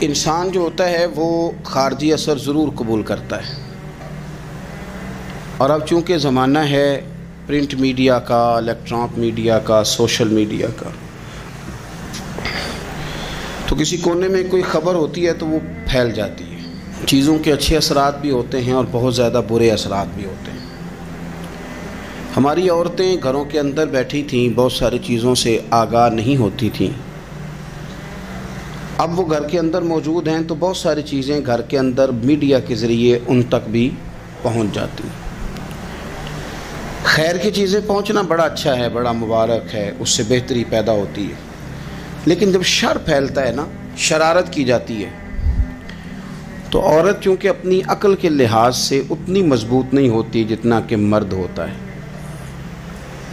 انسان جو ہوتا ہے وہ خارجی اثر ضرور قبول کرتا ہے، اور اب چونکہ زمانہ ہے پرنٹ میڈیا کا، الیکٹرانک میڈیا کا، سوشل میڈیا کا، تو کسی کونے میں کوئی خبر ہوتی ہے تو وہ پھیل جاتی ہے۔ چیزوں کے اچھے اثرات بھی ہوتے ہیں اور بہت زیادہ برے اثرات بھی ہوتے ہیں۔ ہماری عورتیں گھروں کے اندر بیٹھی تھیں، بہت ساری چیزوں سے آگاہ نہیں ہوتی تھیں، اب وہ گھر کے اندر موجود ہیں تو بہت ساری چیزیں گھر کے اندر میڈیا کے ذریعے ان تک بھی پہنچ جاتی ہیں۔ خیر کی چیزیں پہنچنا بڑا اچھا ہے، بڑا مبارک ہے، اس سے بہتری پیدا ہوتی ہے، لیکن جب شر پھیلتا ہے نا، شرارت کی جاتی ہے، تو عورت چونکہ اپنی عقل کے لحاظ سے اتنی مضبوط نہیں ہوتی جتنا کہ مرد ہوتا ہے،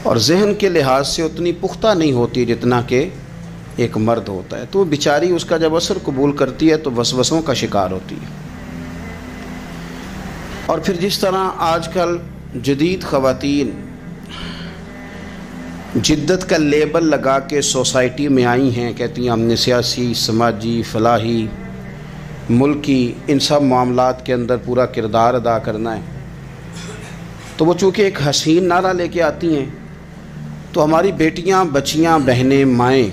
اور ذہن کے لحاظ سے اتنی پختہ نہیں ہوتی جتنا کہ ایک مرد ہوتا ہے، تو بیچاری اس کا جب اثر قبول کرتی ہے تو وسوسوں کا شکار ہوتی ہے۔ اور پھر جس طرح آج کل جدید خواتین جدت کا لیبل لگا کے سوسائٹی میں آئی ہیں، کہتی ہیں ہم نے سیاسی، سماجی، فلاحی، ملکی، ان سب معاملات کے اندر پورا کردار ادا کرنا ہے، تو وہ چونکہ ایک حسین نعرہ لے کے آتی ہیں، تو ہماری بیٹیاں، بچیاں، بہنیں، مائیں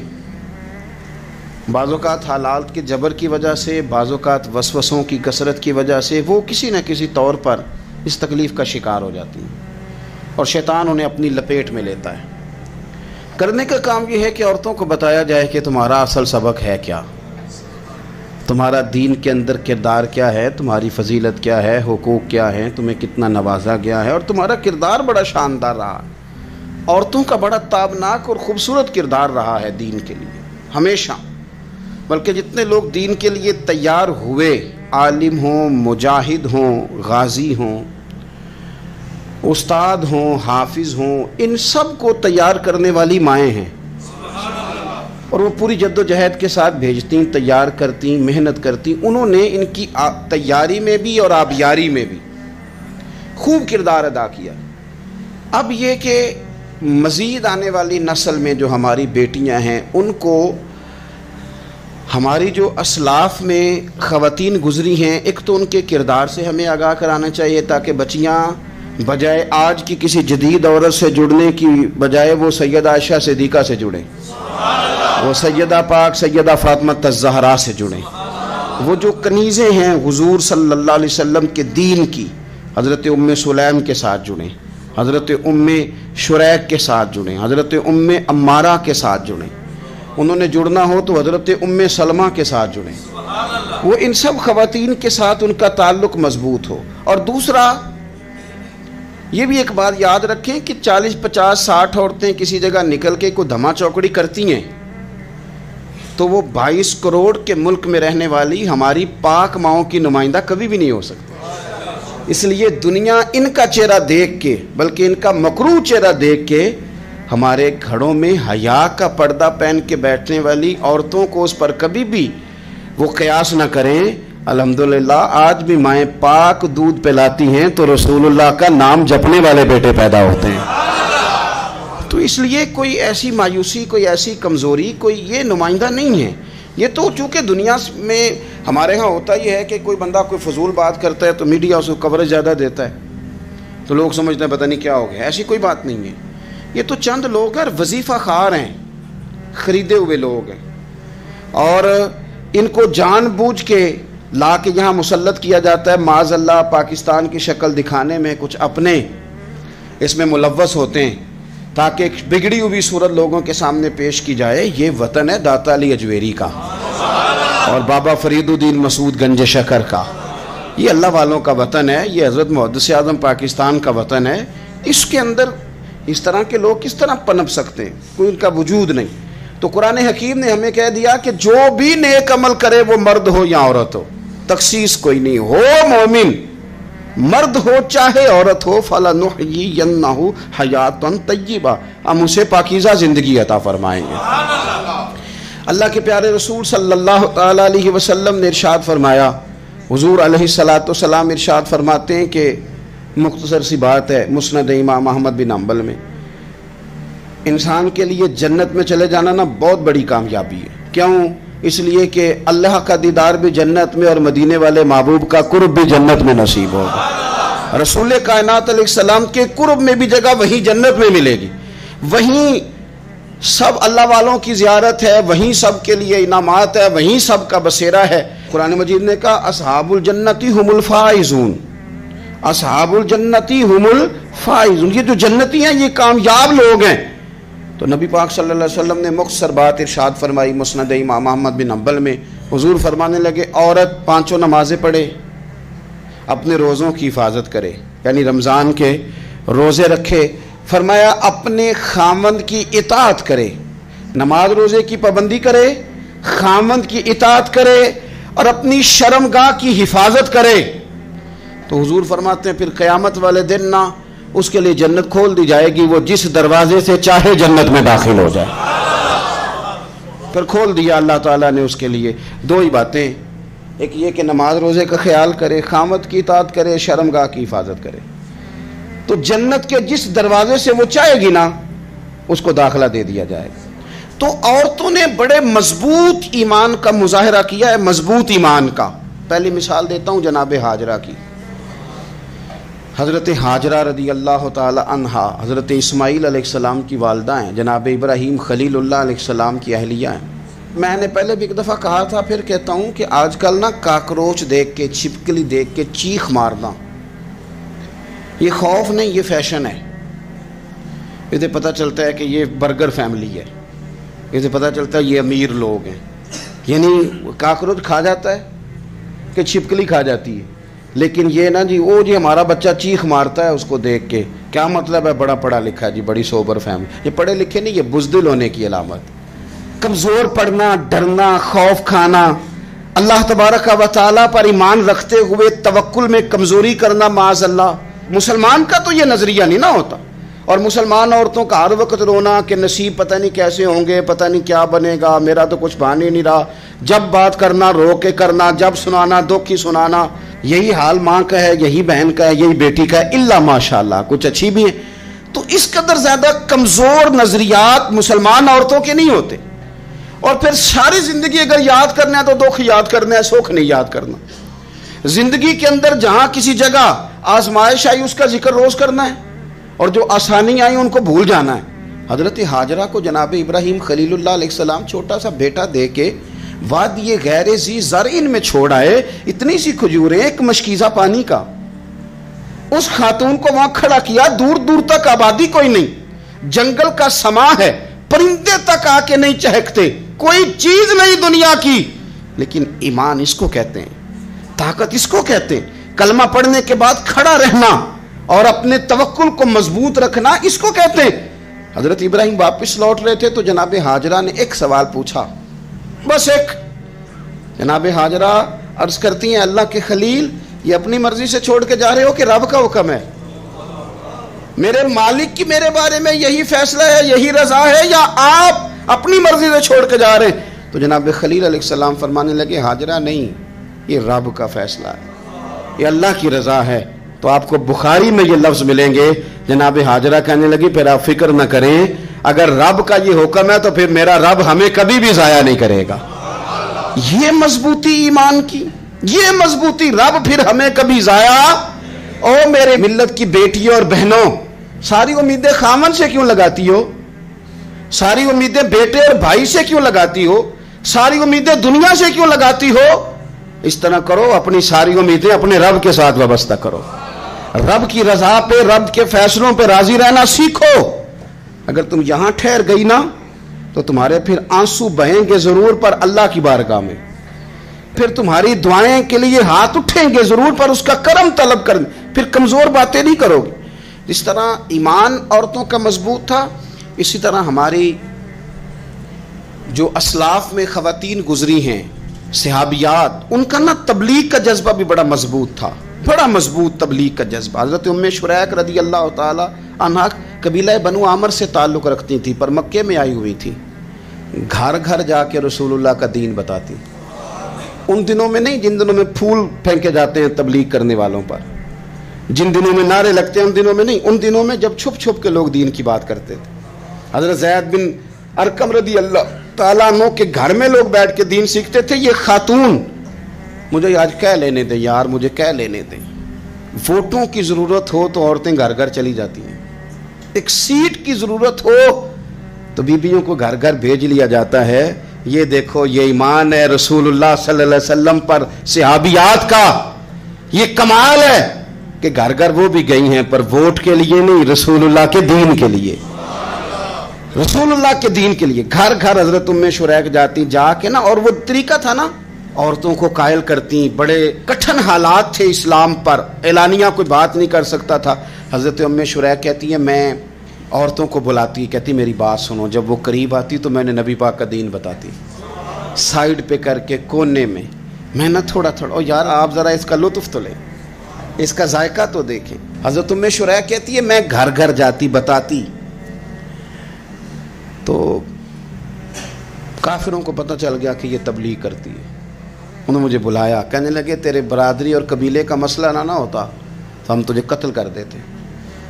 بعض اوقات حالات کے جبر کی وجہ سے، بعض اوقات وسوسوں کی کثرت کی وجہ سے وہ کسی نہ کسی طور پر اس تکلیف کا شکار ہو جاتی ہیں، اور شیطان انہیں اپنی لپیٹ میں لیتا ہے۔ کرنے کا کام یہ ہے کہ عورتوں کو بتایا جائے کہ تمہارا اصل سبق ہے کیا، تمہارا دین کے اندر کردار کیا ہے، تمہاری فضیلت کیا ہے، حقوق کیا ہے، تمہیں کتنا نوازا گیا ہے، اور تمہارا کردار بڑا شاندار رہا ہے۔ عورتوں کا بڑا تابناک اور خوبصورت کردار رہا ہے دین کے لیے ہمیشہ، بلکہ جتنے لوگ دین کے لیے تیار ہوئے، عالم ہوں، مجاہد ہوں، غازی ہوں، استاد ہوں، حافظ ہوں، ان سب کو تیار کرنے والی مائیں ہیں، اور وہ پوری جد و جہد کے ساتھ بھیجتی، تیار کرتی، محنت کرتی۔ انہوں نے ان کی تیاری میں بھی اور آبیاری میں بھی خوب کردار ادا کیا۔ اب یہ کہ مزید آنے والی نسل میں جو ہماری بیٹیاں ہیں، ان کو ہماری جو اسلاف میں خواتین گزری ہیں، ایک تو ان کے کردار سے ہمیں آگاہ کرانا چاہیے، تاکہ بچیاں بجائے آج کی کسی جدید عورت سے جڑنے کی بجائے وہ سیدہ عائشہ صدیقہ سے جڑیں، وہ سیدہ پاک سیدہ فاطمہ الزہرا سے جڑیں، وہ جو کنیزیں ہیں حضور صلی اللہ علیہ وسلم کے دین کی، حضرت ام سلیم کے ساتھ جڑیں، حضرت ام شریک کے ساتھ جڑیں، حضرت ام عمارہ کے ساتھ جڑیں، انہوں نے جڑنا ہو تو حضرت ام سلمہ کے ساتھ جڑیں، وہ ان سب خواتین کے ساتھ ان کا تعلق مضبوط ہو۔ اور دوسرا یہ بھی ایک بات یاد رکھیں کہ 40، 50، 60 عورتیں کسی جگہ نکل کے کوئی دھما چوکڑی کرتی ہیں تو وہ 22 کروڑ کے ملک میں رہنے والی ہماری پاک ماؤں کی نمائندہ کبھی بھی نہیں ہو سکتی۔ اس لیے دنیا ان کا چہرہ دیکھ کے، بلکہ ان کا مکروہ چہرہ دیکھ کے، ہمارے گھروں میں حیا کا پردہ پہن کے بیٹھنے والی عورتوں کو اس پر کبھی بھی وہ قیاس نہ کریں۔ الحمدللہ آج بھی مائیں پاک دودھ پلاتی ہیں تو رسول اللہ کا نام جپنے والے بیٹے پیدا ہوتے ہیں، تو اس لیے کوئی ایسی مایوسی، کوئی ایسی کمزوری، کوئی یہ نمائندہ نہیں ہے۔ یہ تو چونکہ دنیا میں ہمارے ہاں ہوتا یہ ہے کہ کوئی بندہ کوئی فضول بات کرتا ہے تو میڈیا اس کو کوریج زیادہ دیتا ہے، تو لوگ سمجھتے ہیں پتہ نہیں کیا ہو گیا۔ ایسی کوئی بات نہیں ہے، یہ تو چند لوگ ہیں، وظیفہ خار ہیں، خریدے ہوئے لوگ ہیں، اور ان کو جان بوجھ کے لا کے یہاں مسلط کیا جاتا ہے، معاذ اللہ پاکستان کی شکل دکھانے میں کچھ اپنے اس میں ملوث ہوتے ہیں، تاکہ ایک بگڑی ہوئی صورت لوگوں کے سامنے پیش کی جائے۔ یہ وطن ہے داتا علی اجویری کا اور بابا فرید الدین مسعود گنج شکر کا، یہ اللہ والوں کا وطن ہے، یہ حضرت محدث اعظم پاکستان کا وطن ہے۔ اس کے اندر اس طرح کے لوگ کس طرح پنپ سکتے ہیں؟ کوئی ان کا وجود نہیں۔ تو قرآن حکیم نے ہمیں کہہ دیا کہ جو بھی نیک عمل کرے وہ مرد ہو یا عورت ہو، تخصیص کوئی نہیں، ہو مومن، مرد ہو چاہے عورت ہو، فَلَنُحْيِيَنَّهُ حَيَاةً طَيِّبَةً، ہم اسے پاکیزہ زندگی عطا فرمائیں گے۔ اللہ کے پیارے رسول صلی اللہ تعالی علیہ وسلم نے ارشاد فرمایا، حضور علیہ السلام ارشاد فرماتے ہیں کہ مختصر سی بات ہے، مسند امام احمد بن حنبل میں، انسان کے لیے جنت میں چلے جانا نا بہت بڑی کامیابی ہے۔ کیوں؟ اس لیے کہ اللہ کا دیدار بھی جنت میں اور مدینے والے محبوب کا قرب بھی جنت میں نصیب ہوگا۔ رسول کائنات علیہ السلام کے قرب میں بھی جگہ وہیں جنت میں ملے گی، وہیں سب اللہ والوں کی زیارت ہے، وہیں سب کے لیے انعامات ہے، وہیں سب کا بسیرا ہے۔ قرآن مجید نے کہا اصحاب الجنتی ہم الفائزون، اصحاب الجنتی ہم الفائزون، یہ جو جنتی ہیں یہ کامیاب لوگ ہیں۔ تو نبی پاک صلی اللہ علیہ وسلم نے مختصر بات ارشاد فرمائی مسند امام احمد بن حنبل میں۔ حضور فرمانے لگے عورت 5 نمازیں پڑھے، اپنے روزوں کی حفاظت کرے، یعنی رمضان کے روزے رکھے، فرمایا اپنے خامند کی اطاعت کرے، نماز روزے کی پابندی کرے، خامند کی اطاعت کرے اور اپنی شرمگاہ کی حفاظت کرے، تو حضور فرماتے ہیں پھر قیامت والے دن نہ اس کے لیے جنت کھول دی جائے گی، وہ جس دروازے سے چاہے جنت میں داخل ہو جائے۔ پھر کھول دیا اللہ تعالیٰ نے اس کے لیے۔ 2 ہی باتیں، ایک یہ کہ نماز روزے کا خیال کرے، خامد کی اطاعت کرے، شرمگاہ کی حفاظت کرے، تو جنت کے جس دروازے سے وہ چاہے گی نا اس کو داخلہ دے دیا جائے گا۔ تو عورتوں نے بڑے مضبوط ایمان کا مظاہرہ کیا ہے، مضبوط ایمان کا۔ پہلی مثال دیتا ہوں جناب ہاجرہ کی۔ حضرت ہاجرہ رضی اللہ تعالی عنہا حضرت اسماعیل علیہ السلام کی والدہ ہیں، جناب ابراہیم خلیل اللہ علیہ السلام کی اہلیہ ہیں۔ میں نے پہلے بھی ایک دفعہ کہا تھا، پھر کہتا ہوں کہ آج کل نا کاکروچ دیکھ کے، چھپکلی دیکھ کے چیخ مارنا، یہ خوف نہیں، یہ فیشن ہے۔ اسے پتہ چلتا ہے کہ یہ برگر فیملی ہے، اسے پتہ چلتا ہے یہ امیر لوگ ہیں، یعنی کاکروچ کھا جاتا ہے کہ چھپکلی کھا جاتی ہے، لیکن یہ نا جی وہ جی ہمارا بچہ چیخ مارتا ہے اس کو دیکھ کے، کیا مطلب ہے بڑا پڑھا لکھا ہے جی، بڑی سوبر فیملی۔ یہ پڑھے لکھے نہیں، یہ بزدل ہونے کی علامت۔ کمزور پڑھنا، ڈرنا، خوف کھانا، اللہ تبارک و تعالیٰ پر ایمان رکھتے ہوئے توکل میں کمزوری کرنا، معاذ اللہ۔ مسلمان کا تو یہ نظریہ نہیں نہ ہوتا، اور مسلمان عورتوں کا ہر وقت رونا کہ نصیب پتہ نہیں کیسے ہوں گے، پتہ نہیں کیا بنے گا، میرا تو کچھ بان ہی نہیں رہا، جب بات کرنا رو کے کرنا، جب سنانا دکھ ہی سنانا۔ یہی حال ماں کا ہے، یہی بہن کا ہے، یہی بیٹی کا ہے، الا ماشاءاللہ کچھ اچھی بھی ہیں۔ تو اس قدر زیادہ کمزور نظریات مسلمان عورتوں کے نہیں ہوتے، اور پھر ساری زندگی اگر یاد کرنا ہے تو دکھ یاد کرنا ہے، سکھ نہیں یاد کرنا۔ زندگی کے اندر جہاں کسی جگہ آزمائش آئی اس کا ذکر روز کرنا ہے، اور جو آسانی آئی ان کو بھول جانا ہے۔ حضرت ہاجرہ کو جناب ابراہیم خلیل اللہ علیہ السلام چھوٹا سا بیٹا دے کے وادی غیر ذی زرعین میں چھوڑ آئے، اتنی سی کھجوریں، ایک مشکیزہ پانی کا۔ اس خاتون کو وہاں کھڑا کیا، دور دور تک آبادی کوئی نہیں، جنگل کا سما ہے، پرندے تک آ کے نہیں چہکتے، کوئی چیز نہیں دنیا کی، لیکن ایمان اس کو کہتے ہیں، طاقت اس کو کہتے ہیں، کلمہ پڑھنے کے بعد کھڑا رہنا اور اپنے توکل کو مضبوط رکھنا اس کو کہتے ہیں۔ حضرت ابراہیم واپس لوٹ رہے تھے تو جناب ہاجرہ نے ایک سوال پوچھا، بس ایک۔ جناب ہاجرہ عرض کرتی ہیں اللہ کے خلیل، یہ اپنی مرضی سے چھوڑ کے جا رہے ہو کہ رب کا حکم ہے؟ میرے مالک کی میرے بارے میں یہی فیصلہ ہے، یہی رضا ہے، یا آپ اپنی مرضی سے چھوڑ کے جا رہے ہیں؟ تو جناب خلیل علیہ السلام فرمانے لگے ہاجرہ نہیں، یہ رب کا فیصلہ ہے، یہ اللہ کی رضا ہے۔ تو آپ کو بخاری میں یہ لفظ ملیں گے، جناب ہاجرہ کہنے لگی پھر آپ فکر نہ کریں، اگر رب کا یہ حکم ہے تو پھر میرا رب ہمیں کبھی بھی ضائع نہیں کرے گا۔ یہ مضبوطی ایمان کی، یہ مضبوطی، رب پھر ہمیں کبھی ضائع۔ او میرے ملت کی بیٹیوں اور بہنوں، ساری امیدیں خامن سے کیوں لگاتی ہو؟ ساری امیدیں بیٹے اور بھائی سے کیوں لگاتی ہو؟ ساری امیدیں دنیا سے کیوں لگاتی ہو؟ اس طرح کرو، اپنی ساری امیدیں اپنے رب کے ساتھ وابستہ کرو، رب کی رضا پہ، رب کے فیصلوں پہ راضی رہنا سیکھو۔ اگر تم یہاں ٹھہر گئی نا تو تمہارے پھر آنسو بہیں گے ضرور پر اللہ کی بارگاہ میں، پھر تمہاری دعائیں کے لیے ہاتھ اٹھیں گے ضرور پر اس کا کرم طلب کریں، پھر کمزور باتیں نہیں کرو گے۔ جس طرح ایمان عورتوں کا مضبوط تھا، اسی طرح ہماری جو اسلاف میں خواتین گزری ہیں، صحابیات، ان کا نا تبلیغ کا جذبہ بھی بڑا مضبوط تھا، بڑا مضبوط تبلیغ کا جذبہ۔ حضرت ام شریک رضی اللہ تعالی عنہا قبیلہ بنو عامر سے تعلق رکھتی تھی، پر مکے میں آئی ہوئی تھی، گھر گھر جا کے رسول اللہ کا دین بتاتی۔ ان دنوں میں نہیں جن دنوں میں پھول پھینکے جاتے ہیں تبلیغ کرنے والوں پر، جن دنوں میں نعرے لگتے ہیں ان دنوں میں نہیں، ان دنوں میں جب چھپ چھپ کے لوگ دین کی بات کرتے تھے۔ حضرت زید بن ارقم رضی اللہ تعالیٰ عنہ کے گھر میں لوگ بیٹھ کے دین سیکھتے تھے. یہ خاتون مجھے آج کہہ لینے دیں یار, مجھے کہہ لینے دیں, ووٹوں کی ضرورت ہو تو عورتیں گھر گھر چلی جاتی ہیں, ایک سیٹ کی ضرورت ہو تو بیویوں کو گھر گھر بھیج لیا جاتا ہے. یہ دیکھو یہ ایمان ہے رسول اللہ صلی اللہ علیہ وسلم پر, صحابیات کا یہ کمال ہے کہ گھر گھر وہ بھی گئی ہیں, پر ووٹ کے لیے نہیں, رسول اللہ کے دین کے لیے, رسول اللہ کے دین کے لیے. گھر گھر حضرت ام شریک جاتی, جا کے نا, اور وہ طریقہ تھا نا, عورتوں کو قائل کرتی. بڑے کٹھن حالات تھے اسلام پر, اعلانیہ کوئی بات نہیں کر سکتا تھا. حضرت ام شریک کہتی ہے میں عورتوں کو بلاتی, کہتی میری بات سنو. جب وہ قریب آتی تو میں نے نبی پاک کا دین بتاتی, سائیڈ پہ کر کے کونے میں نہ تھوڑا تھوڑا, یار آپ ذرا اس کا لطف تو لیں, اس کا ذائقہ تو دیکھیں. حضرت ام شریک کہتی ہے میں گھر گھر جاتی بتاتی. تو کافروں کو پتہ چل گیا کہ یہ تبلیغ کرتی ہے. انہوں نے مجھے بلایا, کہنے لگے تیرے برادری اور قبیلے کا مسئلہ نہ ہوتا تو ہم تجھے قتل کر دیتے,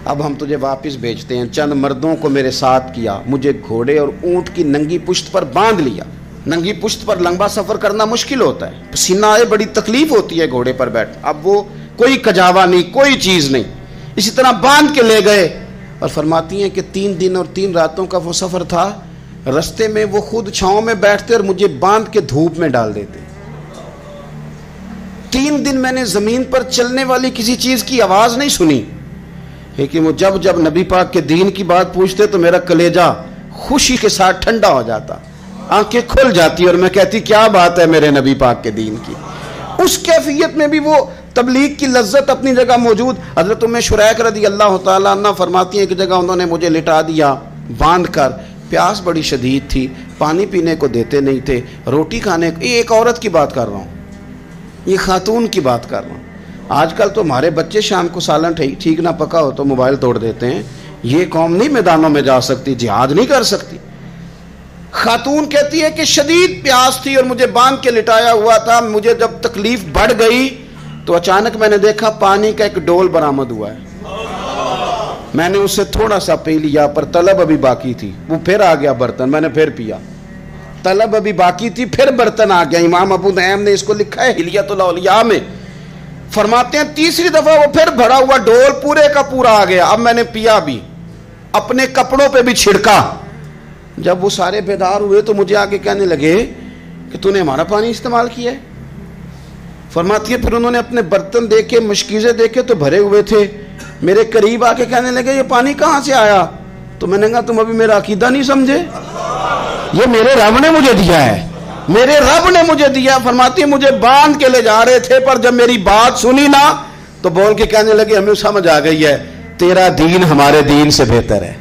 اب ہم تجھے واپس بھیجتے ہیں. چند مردوں کو میرے ساتھ کیا, مجھے گھوڑے اور اونٹ کی ننگی پشت پر باندھ لیا. ننگی پشت پر لمبا سفر کرنا مشکل ہوتا ہے, پسینہ آئے, بڑی تکلیف ہوتی ہے گھوڑے پر بیٹھ. اب وہ کوئی کجاوا نہیں, کوئی چیز نہیں, اسی طرح باندھ کے لے گئے. اور فرماتی ہیں کہ 3 دن اور 3 راتوں کا وہ سفر تھا. رستے میں وہ خود چھاؤں میں بیٹھتے اور مجھے باندھ کے دھوپ میں ڈال دیتے. 3 دن میں نے زمین پر چلنے والی کسی چیز کی آواز نہیں سنی, لیکن وہ جب نبی پاک کے دین کی بات پوچھتے تو میرا کلیجہ خوشی کے ساتھ ٹھنڈا ہو جاتا, آنکھیں کھل جاتی اور میں کہتی کیا بات ہے میرے نبی پاک کے دین کی. اس کیفیت میں بھی وہ تبلیغ کی لذت اپنی جگہ موجود. حضرت ام شریک رضی اللہ تعالیٰ عنہ فرماتی ہیں ایک جگہ انہوں نے مجھے لٹا دیا باندھ کر, پیاس بڑی شدید تھی, پانی پینے کو دیتے نہیں تھے, روٹی کھانے کو. یہ ایک عورت کی بات کر رہا ہوں, یہ خاتون کی بات کر رہا ہوں. آج کل تو ہمارے بچے شام کو سالن ٹھیک نہ پکا ہو تو موبائل توڑ دیتے ہیں. یہ قوم نہیں میدانوں میں جا سکتی, جہاد نہیں کر سکتی. خاتون کہتی ہے کہ شدید پیاس تھی اور مجھے باندھ کے لٹایا ہوا تھا. مجھے جب تکلیف بڑھ گئی تو اچانک میں نے دیکھا پانی کا ایک ڈول برآمد ہوا ہے. میں نے اسے تھوڑا سا پی لیا, پر طلب ابھی باقی تھی. وہ پھر آ گیا برتن, میں نے پھر پیا. طلب ابھی باقی تھی, پھر برتن آ گیا. امام ابو نعیم نے اس کو لکھا ہے حلیۃ الاولیاء میں. فرماتے ہیں تیسری دفعہ وہ پھر بھرا ہوا ڈول پورے کا پورا آ گیا. اب میں نے پیا بھی, اپنے کپڑوں پہ بھی چھڑکا. جب وہ سارے بیدار ہوئے تو مجھے آگے کہنے لگے کہ تو نے ہمارا پانی استعمال کیا ہے. فرماتی ہے پھر انہوں نے اپنے برتن دیکھے, مشکیزیں دیکھے تو بھرے ہوئے تھے. میرے قریب آ کے کہنے لگے یہ پانی کہاں سے آیا؟ تو میں نے کہا تم ابھی میرا عقیدہ نہیں سمجھے, یہ میرے رب نے مجھے دیا ہے, میرے رب نے مجھے دیا. فرماتی ہے مجھے باندھ کے لے جا رہے تھے, پر جب میری بات سنی نا تو بول کے کہنے لگے ہمیں سمجھ آ گئی ہے تیرا دین ہمارے دین سے بہتر ہے,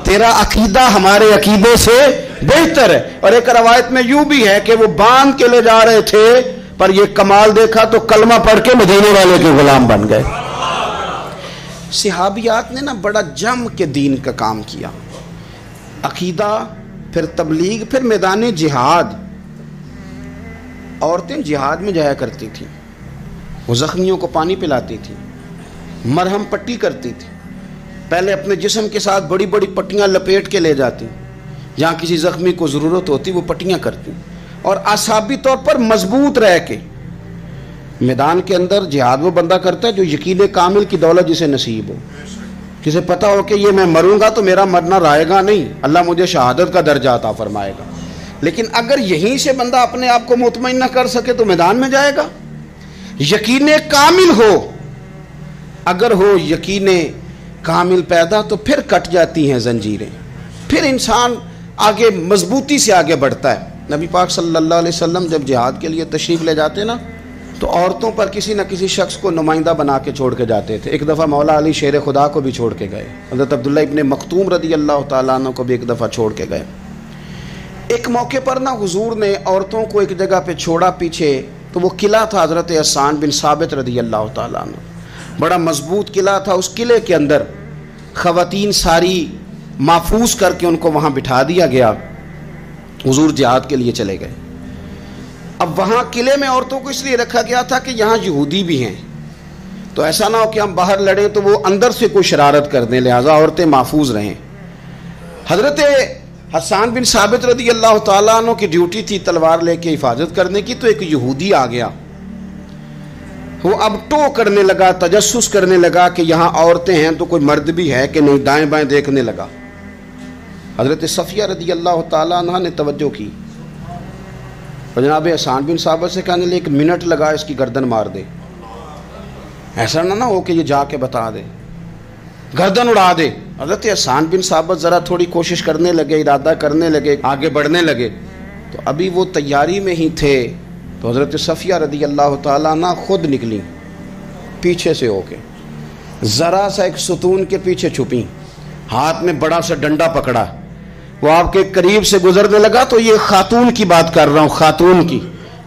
تیرا عقیدہ ہمارے عقیدے سے بہتر ہے. اور ایک روایت میں یوں بھی ہے کہ وہ باندھ کے لے جا رہے تھے, پر یہ کمال دیکھا تو کلمہ پڑھ کے مدینے والے کے غلام بن گئے. صحابیات نے نا بڑا جم کے دین کا کام کیا, عقیدہ, پھر تبلیغ, پھر میدان جہاد. عورتیں جہاد میں جایا کرتی تھیں, وہ زخمیوں کو پانی پلاتی تھیں, مرہم پٹی کرتی تھی. پہلے اپنے جسم کے ساتھ بڑی بڑی پٹیاں لپیٹ کے لے جاتی, جہاں کسی زخمی کو ضرورت ہوتی وہ پٹیاں کرتی. اور اعصابی طور پر مضبوط رہ کے میدان کے اندر جہاد وہ بندہ کرتا ہے جو یقین کامل کی دولت جسے نصیب ہو, جسے پتہ ہو کہ یہ میں مروں گا تو میرا مرنا رائے گا نہیں, اللہ مجھے شہادت کا درجہ عطا فرمائے گا. لیکن اگر یہیں سے بندہ اپنے آپ کو مطمئن نہ کر سکے تو میدان میں جائے گا. یقین کامل ہو, اگر ہو یقین کامل پیدا تو پھر کٹ جاتی ہیں زنجیریں, پھر انسان آگے مضبوطی سے آگے بڑھتا ہے. نبی پاک صلی اللہ علیہ وسلم جب جہاد کے لیے تشریف لے جاتے نا تو عورتوں پر کسی نہ کسی شخص کو نمائندہ بنا کے چھوڑ کے جاتے تھے. ایک دفعہ مولا علی شیر خدا کو بھی چھوڑ کے گئے, حضرت عبداللہ ابن مختوم رضی اللہ تعالیٰ عنہ کو بھی ایک دفعہ چھوڑ کے گئے. ایک موقع پر نا حضور نے عورتوں کو ایک جگہ پہ چھوڑا پیچھے, تو وہ قلعہ تھا حضرت حسان بن ثابت رضی اللہ تعالیٰ عنہ, بڑا مضبوط قلعہ تھا. اس قلعے کے اندر خواتین ساری محفوظ کر کے ان کو وہاں بٹھا دیا گیا. حضور جہاد کے لیے چلے گئے. اب وہاں قلعے میں عورتوں کو اس لیے رکھا گیا تھا کہ یہاں یہودی بھی ہیں, تو ایسا نہ ہو کہ ہم باہر لڑیں تو وہ اندر سے کوئی شرارت کر دیں, لہٰذا عورتیں محفوظ رہیں. حضرت حسان بن ثابت رضی اللہ تعالیٰ عنہ کی ڈیوٹی تھی تلوار لے کے حفاظت کرنے کی، تو ایک یہودی آ گیا، وہ اب ٹو کرنے لگا، تجسس کرنے لگا کہ یہاں عورتیں ہیں تو کوئی مرد بھی ہے کہ نہیں، دائیں بائیں دیکھنے لگا۔ حضرت صفیہ رضی اللہ تعالیٰ عنہ نے توجہ کی اور جناب حسان بن ثابت سے کہنے لے 1 منٹ لگا اس کی گردن مار دے، ایسا نہ ہو کہ یہ جا کے بتا دے، گردن اڑا دے۔ حضرت حسان بن ثابت ذرا تھوڑی کوشش کرنے لگے، ارادہ کرنے لگے، آگے بڑھنے لگے، تو ابھی وہ تیاری میں ہی تھے تو حضرت صفیہ رضی اللہ تعالیٰ عنہ خود نکلی پیچھے سے ہو کے، ذرا سا ایک ستون کے پیچھے چھپی، ہاتھ میں بڑا سا ڈنڈا پکڑا، وہ آپ کے قریب سے گزرنے لگا۔ تو یہ خاتون کی بات کر رہا ہوں، خاتون کی،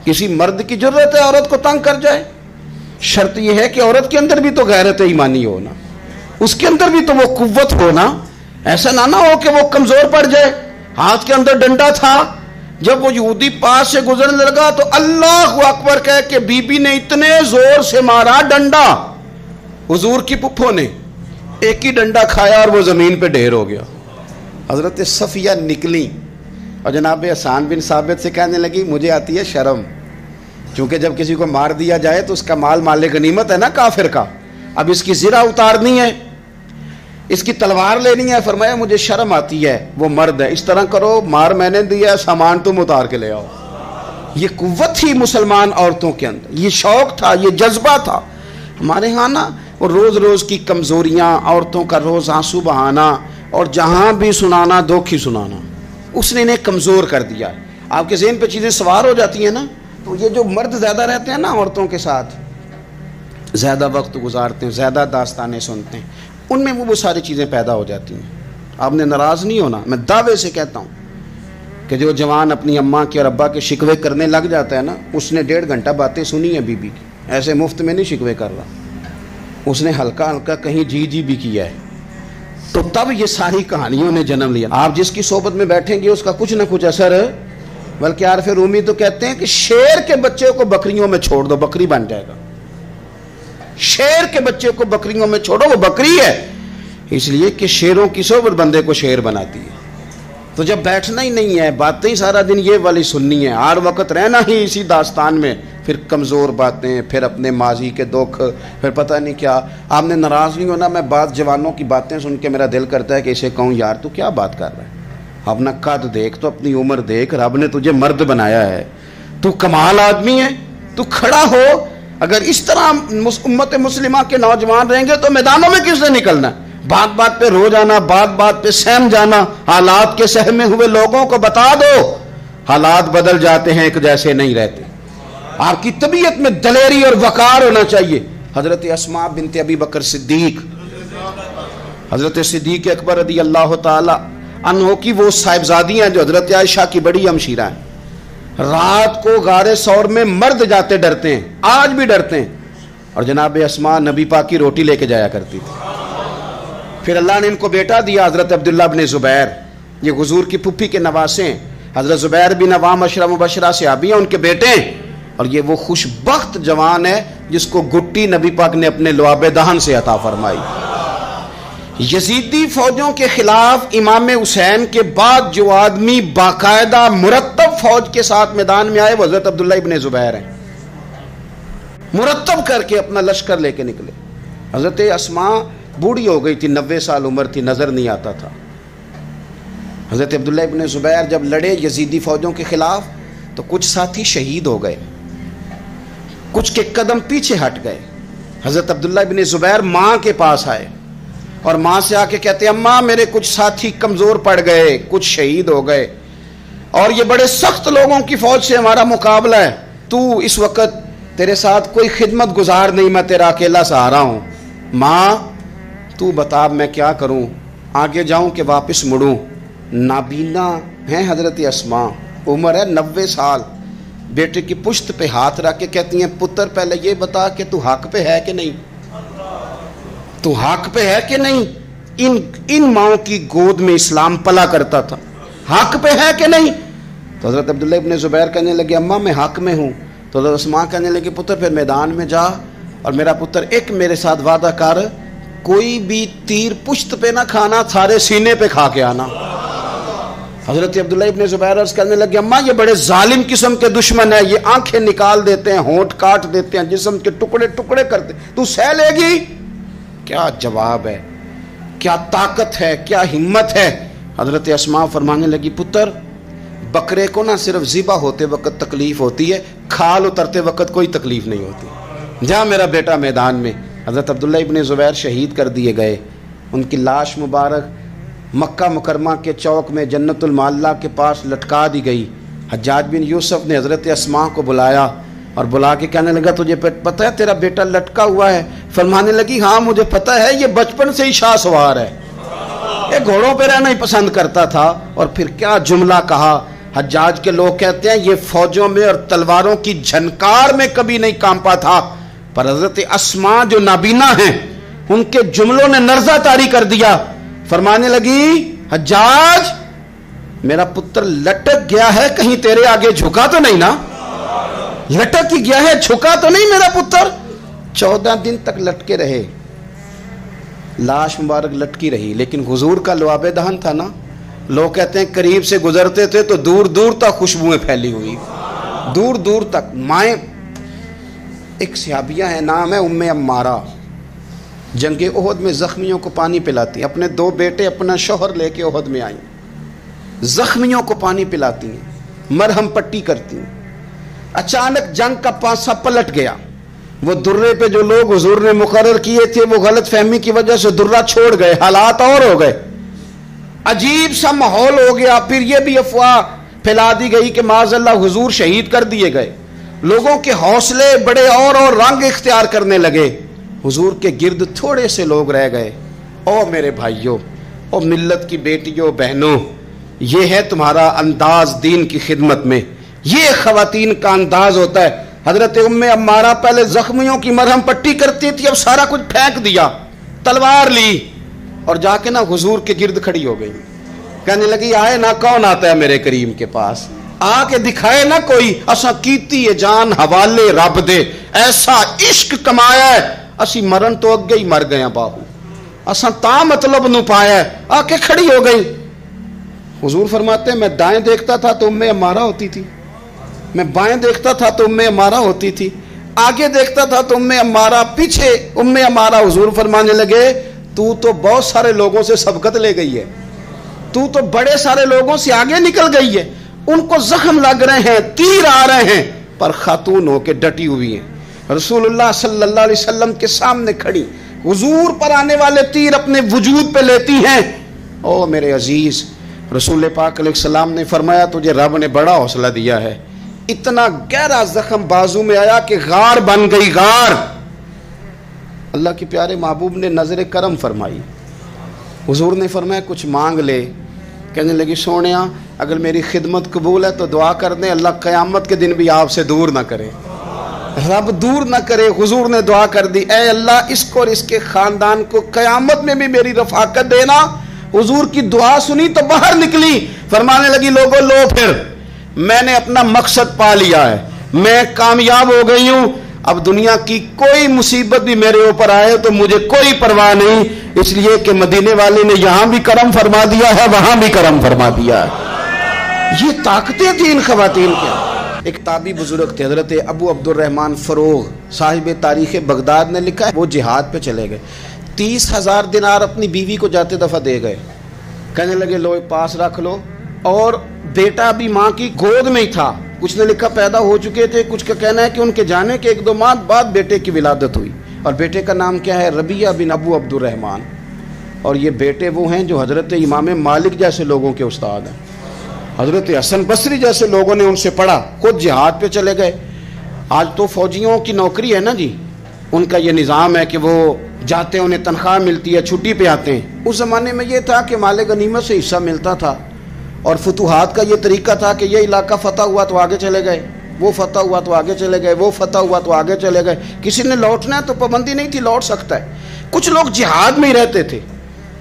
کسی مرد کی ضرورت ہے عورت کو تنگ کر جائے؟ شرط یہ ہے کہ عورت کے اندر بھی تو غیرت ایمانی ہو نا، اس کے اندر بھی تو وہ قوت ہو نا، ایسا نہ ہو کہ وہ کمزور پڑ جائے۔ ہاتھ کے اندر ڈنڈا تھا، جب وہ یہودی پاس سے گزرنے لگا تو اللہ اکبر کہہ کہ بی بی نے اتنے زور سے مارا ڈنڈا، حضور کی پھپھو نے ایک ہی ڈنڈا کھایا اور وہ زمین پہ ڈھیر ہو گیا۔ حضرت صفیہ نکلی اور جناب حسان بن ثابت سے کہنے لگی مجھے آتی ہے شرم، چونکہ جب کسی کو مار دیا جائے تو اس کا مال مال غنیمت ہے نا کافر کا، اب اس کی زرہ اتارنی ہے، اس کی تلوار لینی ہے۔ فرمایا مجھے شرم آتی ہے، وہ مرد ہے، اس طرح کرو مار میں نے دیا ہے، سامان تم اتار کے لے آؤ۔ یہ قوت تھی مسلمان عورتوں کے اندر، یہ شوق تھا، یہ جذبہ تھا۔ ہمارے ہاں نا وہ روز روز کی کمزوریاں، عورتوں کا روز آنسو بہانا اور جہاں بھی سنانا دکھ ہی سنانا، اس نے انہیں کمزور کر دیا۔ آپ کے ذہن پہ چیزیں سوار ہو جاتی ہیں نا، تو یہ جو مرد زیادہ رہتے ہیں نا عورتوں کے ساتھ، زیادہ وقت گزارتے ہیں، زیادہ داستانیں سنتے ہیں، ان میں وہ ساری چیزیں پیدا ہو جاتی ہیں۔ آپ نے ناراض نہیں ہونا، میں دعوے سے کہتا ہوں کہ جو جوان اپنی اماں کے اور ابا کے شکوے کرنے لگ جاتا ہے نا، اس نے 1.5 گھنٹہ باتیں سنی ہیں بی بی کی، ایسے مفت میں نہیں شکوے کر رہا، اس نے ہلکا ہلکا کہیں جی بھی کیا ہے، تو تب یہ ساری کہانیوں نے جنم لیا۔ آپ جس کی صحبت میں بیٹھیں گے اس کا کچھ نہ کچھ اثر، بلکہ عارف رومی تو کہتے ہیں کہ شیر کے بچے کو بکریوں میں چھوڑ دو، بکری بن جائے گا۔ شیر کے بچے کو بکریوں میں چھوڑو، وہ بکری ہے، اس لیے کہ شیروں کی صحبت بندے کو شیر بناتی ہے۔ تو جب بیٹھنا ہی نہیں ہے، باتیں ہی سارا دن یہ والی سننی ہے، ہر وقت رہنا ہی اسی داستان میں، پھر کمزور باتیں، پھر اپنے ماضی کے دکھ، پھر پتہ نہیں کیا۔ آپ نے ناراض نہیں ہونا، میں بعض جوانوں کی باتیں سن کے میرا دل کرتا ہے کہ اسے کہوں یار تو کیا بات کر رہا ہے، اپنا قد دیکھ، تو اپنی عمر دیکھ، رب نے تجھے مرد بنایا ہے، تو کمال آدمی ہے، تو کھڑا ہو۔ اگر اس طرح امت مسلمہ کے نوجوان رہیں گے تو میدانوں میں کس نے نکلنا ہے؟ بات بات پہ رو جانا، بات بات پہ سہم جانا، حالات کے سہمے ہوئے لوگوں کو بتا دو حالات بدل جاتے ہیں، ایک جیسے نہیں رہتے۔ آپ کی طبیعت میں دلیری اور وقار ہونا چاہیے۔ حضرت اسماء بنت ابی بکر صدیق، حضرت صدیق اکبر رضی اللہ تعالی عنہ کی وہ صاحبزادیاں جو حضرت عائشہ کی بڑی ہمشیرہ ہیں، رات کو غار ثور میں مرد جاتے ڈرتے ہیں، آج بھی ڈرتے ہیں، اور جناب اسماء نبی پاک کی روٹی لے کے جایا کرتی تھی۔ پھر اللہ نے ان کو بیٹا دیا، حضرت عبداللہ بن زبیر، یہ حضور کی پھپھی کے نواسے ہیں، حضرت زبیر بن عوام عشرہ مبشرہ صحابی ہیں، ان کے بیٹے ہیں، اور یہ وہ خوش بخت جوان ہے جس کو گٹی نبی پاک نے اپنے لعاب دہن سے عطا فرمائی۔ یزیدی فوجوں کے خلاف امام حسین کے بعد جو آدمی باقاعدہ مرتب فوج کے ساتھ میدان میں آئے وہ حضرت عبداللہ ابن زبیر ہیں، مرتب کر کے اپنا لشکر لے کے نکلے۔ حضرت اسماء بوڑھی ہو گئی تھی، 90 سال عمر تھی، نظر نہیں آتا تھا۔ حضرت عبداللہ ابن زبیر جب لڑے یزیدی فوجوں کے خلاف تو کچھ ساتھی شہید ہو گئے، کچھ کے قدم پیچھے ہٹ گئے۔ حضرت عبداللہ ابن زبیر ماں کے پاس آئے اور ماں سے آ کے کہتے ہیں اماں میرے کچھ ساتھی کمزور پڑ گئے، کچھ شہید ہو گئے، اور یہ بڑے سخت لوگوں کی فوج سے ہمارا مقابلہ ہے، تو اس وقت تیرے ساتھ کوئی خدمت گزار نہیں، میں تیرا اکیلا سہارا ہوں، ماں تو بتا میں کیا کروں، آگے جاؤں کہ واپس مڑوں؟ نابینا ہیں حضرت اسماء، عمر ہے 90 سال، بیٹے کی پشت پہ ہاتھ رکھ کے کہتی ہیں پتر پہلے یہ بتا کہ تو حق پہ ہے کہ نہیں، تو حق پہ ہے کہ نہیں؟ ان ماؤں کی گود میں اسلام پلا کرتا تھا، حق پہ ہے کہ نہیں؟ تو حضرت عبداللہ ابن زبیر کہنے لگے اماں میں حق میں ہوں۔ تو حضرت اسماء کہنے لگے پتر پھر میدان میں جا، اور میرا پتر ایک میرے ساتھ وعدہ کر، کوئی بھی تیر پشت پہ نہ کھانا، سارے سینے پہ کھا کے آنا۔ حضرت عبداللہ ابن زبیر عرض کرنے لگے اماں یہ بڑے ظالم قسم کے دشمن ہیں، یہ آنکھیں نکال دیتے ہیں، ہونٹ کاٹ دیتے ہیں، جسم کے ٹکڑے ٹکڑے کرتے، تو سہ لے گی؟ کیا جواب ہے، کیا طاقت ہے، کیا ہمت ہے۔ حضرت اسماء فرمانے لگی پتر بکرے کو نہ صرف ذبح ہوتے وقت تکلیف ہوتی ہے، کھال اترتے وقت کوئی تکلیف نہیں ہوتی۔ جا میرا بیٹا میدان میں۔ حضرت عبداللہ ابن زبیر شہید کر دیے گئے، ان کی لاش مبارک مکہ مکرمہ کے چوک میں جنت المعلیٰ کے پاس لٹکا دی گئی۔ حجاج بن یوسف نے حضرت اسماء کو بلایا اور بلا کے کہنے لگا تجھے پتہ ہے تیرا بیٹا لٹکا ہوا ہے؟ فرمانے لگی ہاں مجھے پتہ ہے، یہ بچپن سے ہی شاہ سوار ہے، یہ گھوڑوں پہ رہنا ہی پسند کرتا تھا۔ اور پھر کیا جملہ کہا، حجاج کے لوگ کہتے ہیں یہ فوجوں میں اور تلواروں کی جھنکار میں کبھی نہیں کانپا تھا، پر حضرت اسماء جو نابینا ہیں ان کے جملوں نے نرزہ طاری کر دیا۔ فرمانے لگی حجاج میرا پتر لٹک گیا ہے، کہیں تیرے آگے جھکا تو نہیں نا؟ لٹک ہی گیا ہے، جھکا تو نہیں میرا پتر؟ 14 دن تک لٹکے رہے، لاش مبارک لٹکی رہی، لیکن حضور کا لعاب دہن تھا نا، لوگ کہتے ہیں قریب سے گزرتے تھے تو دور دور تک خوشبوئیں پھیلی ہوئی، دور دور تک۔ مائیں ایک صحابیہ ہے، نام ہے ام عمارہ، جنگ احد میں زخمیوں کو پانی پلاتی، اپنے 2 بیٹے اپنا شوہر لے کے احد میں آئیں، زخمیوں کو پانی پلاتی ہیں، مرہم پٹی کرتی ہیں۔ اچانک جنگ کا پانسا پلٹ گیا، وہ درے پہ جو لوگ حضور نے مقرر کیے تھے وہ غلط فہمی کی وجہ سے درہ چھوڑ گئے، حالات اور ہو گئے، عجیب سا ماحول ہو گیا۔ پھر یہ بھی افواہ پھیلا دی گئی کہ معاذ اللہ حضور شہید کر دیے گئے، لوگوں کے حوصلے بڑے اور رنگ اختیار کرنے لگے، حضور کے گرد تھوڑے سے لوگ رہ گئے۔ او میرے بھائیوں، او ملت کی بیٹیوں بہنوں، یہ ہے تمہارا انداز دین کی خدمت میں، یہ خواتین کا انداز ہوتا ہے۔ حضرت ام عمارہ پہلے زخمیوں کی مرہم پٹی کرتی تھی، اب سارا کچھ پھینک دیا، تلوار لی اور جا کے نا حضور کے گرد کھڑی ہو گئی، کہنے لگی آئے نا کون آتا ہے میرے کریم کے پاس، آ کے دکھائے نا کوئی، اسا کیتی ہے جان حوالے رب دے، ایسا عشق کمایا ہے اسی مرن تو اگے ہی مر گیا باہو، اسا تا مطلب نو پایا ہے، آ کے کھڑی ہو گئی۔ حضور فرماتے ہیں میں دائیں دیکھتا تھا تو ام عمارہ ہوتی تھی، میں بائیں دیکھتا تھا تو ام عمارہ ہوتی تھی، آگے دیکھتا تھا تو ام عمارہ، پیچھے ام عمارہ۔ حضور فرمانے لگے تو بہت سارے لوگوں سے سبقت لے گئی ہے، تو بڑے سارے لوگوں سے آگے نکل گئی ہے، ان کو زخم لگ رہے ہیں، تیر آ رہے ہیں، پر خاتون ہو کے ڈٹی ہوئی ہیں، رسول اللہ صلی اللہ علیہ وسلم کے سامنے کھڑی، حضور پر آنے والے تیر اپنے وجود پہ لیتی ہیں۔ او میرے عزیز، رسول پاک علیہ السلام نے فرمایا تجھے رب نے بڑا حوصلہ دیا ہے، اتنا گہرا زخم بازو میں آیا کہ غار بن گئی، غار۔ اللہ کے پیارے محبوب نے نظر کرم فرمائی، حضور نے فرمایا کچھ مانگ لے، کہنے لگی سونیا اگر میری خدمت قبول ہے تو دعا کر دیں اللہ قیامت کے دن بھی آپ سے دور نہ کرے، رب دور نہ کرے۔ حضور نے دعا کر دی اے اللہ اس کو اور اس کے خاندان کو قیامت میں بھی میری رفاقت دینا۔ حضور کی دعا سنی تو باہر نکلی، فرمانے لگی لوگوں لو پھر میں نے اپنا مقصد پا لیا ہے، میں کامیاب ہو گئی ہوں، اب دنیا کی کوئی مصیبت بھی میرے اوپر آئے تو مجھے کوئی پرواہ نہیں، اس لیے کہ مدینے والے نے یہاں بھی کرم فرما دیا ہے وہاں بھی کرم فرما دیا ہے۔ یہ طاقتیں تھیں ان خواتین کے۔ ایک تابعی بزرگ تھے حضرت ابو عبد الرحمن فروغ، صاحب تاریخ بغداد نے لکھا ہے وہ جہاد پہ چلے گئے، 30,000 دینار اپنی بیوی کو جاتے دفعہ دے گئے، کہنے لگے لو پاس رکھ لو، اور بیٹا بھی ماں کی گود میں ہی تھا، کچھ نے لکھا پیدا ہو چکے تھے، کچھ کا کہنا ہے کہ ان کے جانے کے 1-2 ماہ بعد بیٹے کی ولادت ہوئی، اور بیٹے کا نام کیا ہے ربیعہ بن ابو عبد الرحمن، اور یہ بیٹے وہ ہیں جو حضرت امام مالک جیسے لوگوں کے استاد ہیں، حضرت حسن بصری جیسے لوگوں نے ان سے پڑھا، خود جہاد پہ چلے گئے۔ آج تو فوجیوں کی نوکری ہے نا جی، ان کا یہ نظام ہے کہ وہ جاتے ہیں، انہیں تنخواہ ملتی ہے، چھٹی پہ آتے ہیں۔ اس زمانے میں یہ تھا کہ مال غنیمت سے حصہ ملتا تھا، اور فتوحات کا یہ طریقہ تھا کہ یہ علاقہ فتح ہوا تو آگے چلے گئے، وہ فتح ہوا تو آگے چلے گئے، وہ فتح ہوا تو آگے چلے گئے، کسی نے لوٹنا ہے تو پابندی نہیں تھی، لوٹ سکتا ہے۔ کچھ لوگ جہاد میں ہی رہتے تھے۔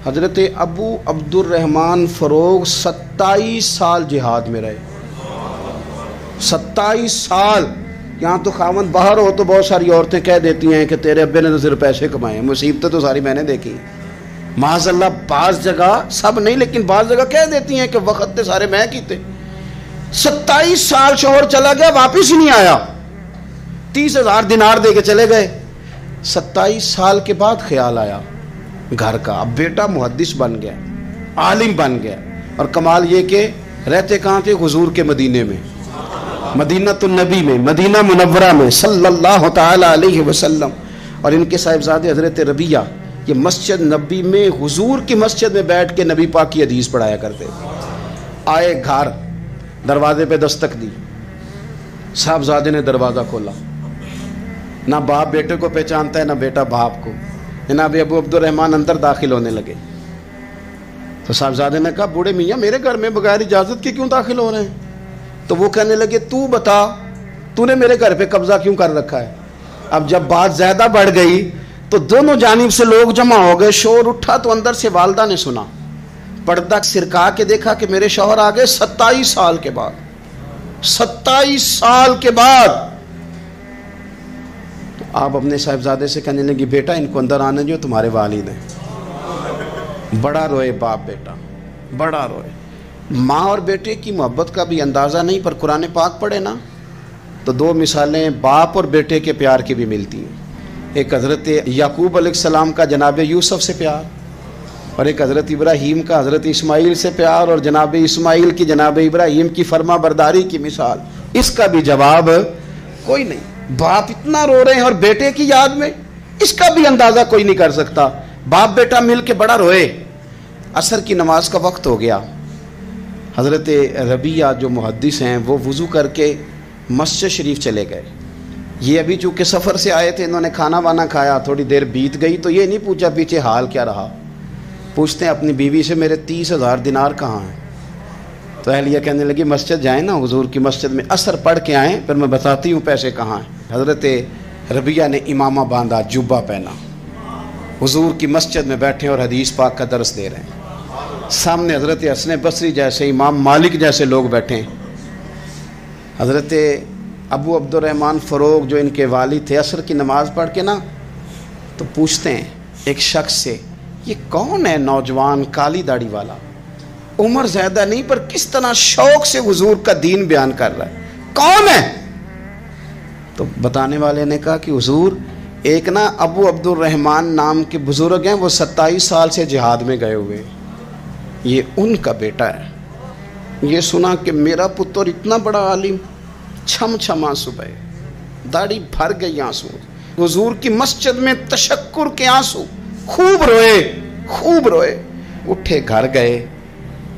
حضرت ابو عبد الرحمن فروغ 27 سال جہاد میں رہے، 27 سال۔ یہاں تو خاوند باہر ہو تو بہت ساری عورتیں کہہ دیتی ہیں کہ تیرے ابے نے تو صرف پیسے کمائے ہیں، مصیبتیں تو ساری میں نے دیکھی، معاذ اللہ بعض جگہ، سب نہیں لیکن بعض جگہ کہہ دیتی ہیں کہ وقت تے سارے میں کیتے۔ 27 سال شوہر چلا گیا، واپس ہی نہیں آیا، 30,000 دینار دے کے چلے گئے۔ 27 سال کے بعد خیال آیا گھر کا، اب بیٹا محدث بن گیا، عالم بن گیا، اور کمال یہ کہ رہتے کہاں تھے؟ حضور کے مدینے میں، مدینہ النبی میں، مدینہ منورہ میں صلی اللہ تعالی علیہ وسلم۔ اور ان کے صاحبزادے حضرت ربیہ یہ مسجد نبی میں، حضور کی مسجد میں بیٹھ کے نبی پاک کی حدیث پڑھایا کرتے۔ آئے گھر، دروازے پہ دستک دی، صاحبزادے نے دروازہ کھولا، نہ باپ بیٹے کو پہچانتا ہے نہ بیٹا باپ کو۔ جناب ابو عبد الرحمن اندر داخل ہونے لگے تو صاحبزادے نے کہا بوڑھے میاں میرے گھر میں بغیر اجازت کے کیوں داخل ہو رہے ہیں؟ تو وہ کہنے لگے تو بتا، تو نے میرے گھر پہ قبضہ کیوں کر رکھا ہے؟ اب جب بات زیادہ بڑھ گئی تو دونوں جانب سے لوگ جمع ہو گئے، شور اٹھا تو اندر سے والدہ نے سنا، پردہ سرکا کے دیکھا کہ میرے شوہر آ گئے 27 سال کے بعد، 27 سال کے بعد۔ تو آپ اپنے صاحبزادے سے کہنے لگی بیٹا ان کو اندر آنے جو تمہارے والد ہیں۔ بڑا روئے باپ بیٹا، بڑا روئے۔ ماں اور بیٹے کی محبت کا بھی اندازہ نہیں، پر قرآن پاک پڑھے نا تو دو مثالیں باپ اور بیٹے کے پیار کی بھی ملتی ہیں۔ ایک حضرت یعقوب علیہ السلام کا جناب یوسف سے پیار، اور ایک حضرت ابراہیم کا حضرت اسماعیل سے پیار، اور جناب اسماعیل کی جناب ابراہیم کی فرما برداری کی مثال، اس کا بھی جواب کوئی نہیں۔ باپ اتنا رو رہے ہیں اور بیٹے کی یاد میں، اس کا بھی اندازہ کوئی نہیں کر سکتا۔ باپ بیٹا مل کے بڑا روئے۔ عصر کی نماز کا وقت ہو گیا، حضرت ربیہ جو محدث ہیں وہ وضو کر کے مسجد شریف چلے گئے۔ یہ ابھی چونکہ سفر سے آئے تھے، انہوں نے کھانا وانا کھایا، تھوڑی دیر بیت گئی تو یہ نہیں پوچھا پیچھے حال کیا رہا، پوچھتے ہیں اپنی بیوی سے میرے 30,000 دینار کہاں ہیں؟ تو اہلیہ کہنے لگی مسجد جائیں نا، حضور کی مسجد میں عصر پڑھ کے آئیں، پھر میں بتاتی ہوں پیسے کہاں ہیں۔ حضرت ربیہ نے امامہ باندھا، جبہ پہنا، حضور کی مسجد میں بیٹھے اور حدیث پاک کا درس دے رہے ہیں۔ سامنے حضرت حسن بصری جیسے، امام مالک جیسے لوگ بیٹھے ہیں۔ حضرت ابو عبد الرحمن فروغ جو ان کے والد تھے، عصر کی نماز پڑھ کے نا تو پوچھتے ہیں ایک شخص سے یہ کون ہے نوجوان کالی داڑھی والا، عمر زیادہ نہیں پر کس طرح شوق سے حضور کا دین بیان کر رہا ہے، کون ہے؟ تو بتانے والے نے کہا کہ حضور ایک نا ابو عبد الرحمن نام کے بزرگ ہیں، وہ 27 سال سے جہاد میں گئے ہوئے، یہ ان کا بیٹا ہے۔ یہ سنا کہ میرا پتر اتنا بڑا عالم، چھم چھم آنسو بہے، داڑھی بھر گئی آنسو، حضور کی مسجد میں تشکر کے آنسو، خوب روئے، خوب روئے۔ اٹھے گھر گئے،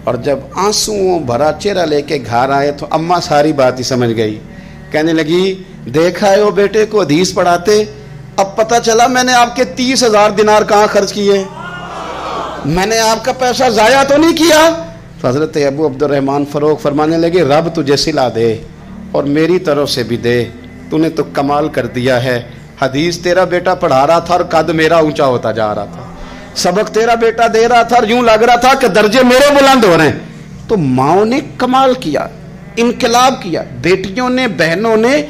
اور جب آنسوؤں بھرا چہرہ لے کے گھر آئے تو اماں ساری بات ہی سمجھ گئی، کہنے لگی دیکھا ہے وہ بیٹے کو حدیث پڑھاتے، اب پتہ چلا میں نے آپ کے 30,000 دینار کہاں خرچ کیے، میں نے آپ کا پیسہ ضائع تو نہیں کیا؟ تو حضرت ابو عبد الرحمن فروغ فرمانے لگے رب تجھے صلہ دے اور میری طرف سے بھی دے، تو نے تو کمال کر دیا ہے۔ حدیث تیرا بیٹا پڑھا رہا تھا اور قد میرا اونچا ہوتا جا رہا تھا، سبق تیرا بیٹا دے رہا تھا اور یوں لگ رہا تھا کہ درجے میرے بلند ہو رہے ہیں۔ تو ماؤں نے کمال کیا، انقلاب کیا، بیٹیوں نے، بہنوں نے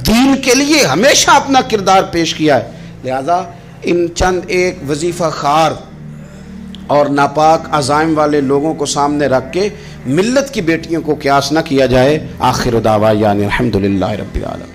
دین کے لیے ہمیشہ اپنا کردار پیش کیا ہے۔ لہذا ان چند ایک وظیفہ خار اور ناپاک عزائم والے لوگوں کو سامنے رکھ کے ملت کی بیٹیوں کو قیاس نہ کیا جائے۔ آخر دعوانا الحمدللہ رب العالمین۔